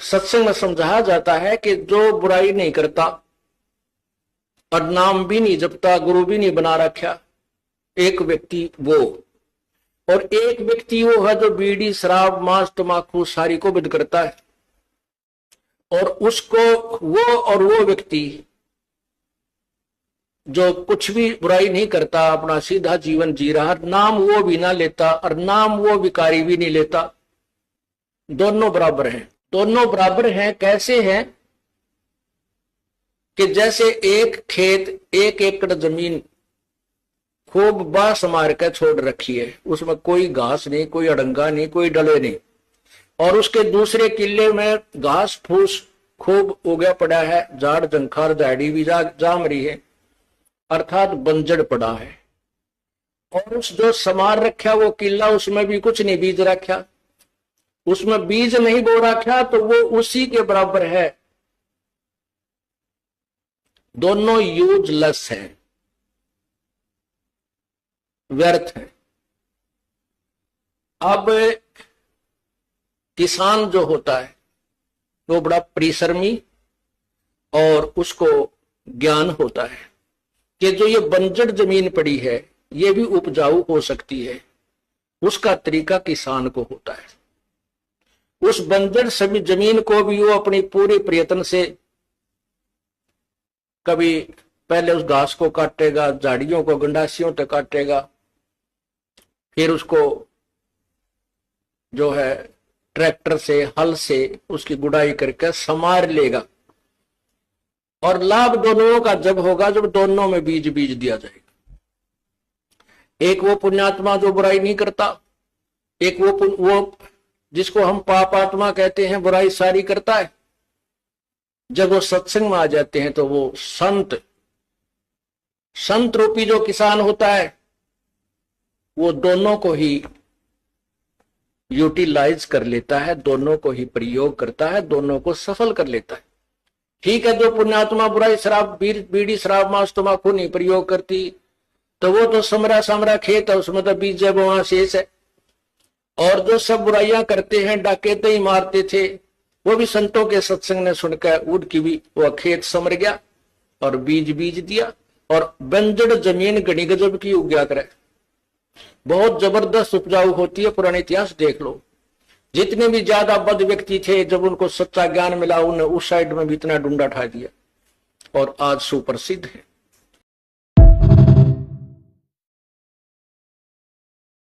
सत्संग में समझाया जाता है कि जो बुराई नहीं करता और नाम भी नहीं जपता, गुरु भी नहीं बना रखा, एक व्यक्ति वो, और एक व्यक्ति वो है जो बीड़ी शराब मांस तमाकू सारी को बंद करता है, और उसको वो व्यक्ति जो कुछ भी बुराई नहीं करता, अपना सीधा जीवन जी रहा, नाम वो भी ना लेता और नाम वो भिखारी भी नहीं लेता, दोनों बराबर हैं। दोनों बराबर हैं कैसे हैं कि जैसे एक खेत 1 एकड़ जमीन खूब बांस मार के छोड़ रखी है, उसमें कोई घास नहीं, कोई अड़ंगा नहीं, कोई डले नहीं, और उसके दूसरे किले में घास फूस खूब उगा पड़ा है, झाड़ जंखार झाड़ी भी जाम रही है, अर्थात बंजर पड़ा है। और उस जो समार रखा वो किला, उसमें भी कुछ नहीं बीज रखा, उसमें बीज नहीं बो रखा, तो वो उसी के बराबर है। दोनों यूजलेस है, व्यर्थ है। अब किसान जो होता है वो बड़ा परिश्रमी, और उसको ज्ञान होता है कि जो ये बंजर जमीन पड़ी है ये भी उपजाऊ हो सकती है, उसका तरीका किसान को होता है। उस बंजर सभी जमीन को भी वो अपनी पूरी प्रयत्न से कभी पहले उस घास को काटेगा, झाड़ियों को गंडासियों तक काटेगा, फिर उसको जो है ट्रैक्टर से हल से उसकी गुड़ाई करके समार लेगा, और लाभ दोनों का जब होगा जब दोनों में बीज दिया जाएगा। एक वो पुण्यात्मा जो बुराई नहीं करता, एक वो जिसको हम पापात्मा कहते हैं, बुराई सारी करता है। जब वो सत्संग में आ जाते हैं तो वो संत रूपी जो किसान होता है वो दोनों को ही यूटिलाइज कर लेता है, दोनों को ही प्रयोग करता है, दोनों को सफल कर लेता है। ठीक है, जो पुण्यात्मा बुराई शराब बीड़ी शराब मांस तमाकू नहीं प्रयोग करती, तो वो तो समरा खेत है, उसमें तो बीज जब वहां शेष है। और जो सब बुराइयां करते हैं, डाकैते ही मारते थे, वो भी संतों के सत्संग ने सुनकर उनकी भी वह खेत समर गया और बीज दिया, और बंजर जमीन घनी गजब की उग करे, बहुत जबरदस्त उपजाऊ होती है। पुराने इतिहास देख लो, जितने भी ज्यादा बद व्यक्ति थे, जब उनको सच्चा ज्ञान मिला, उन्हें उस साइड में भी इतना डूंडा ठा दिया और आज सुप्रसिद्ध है।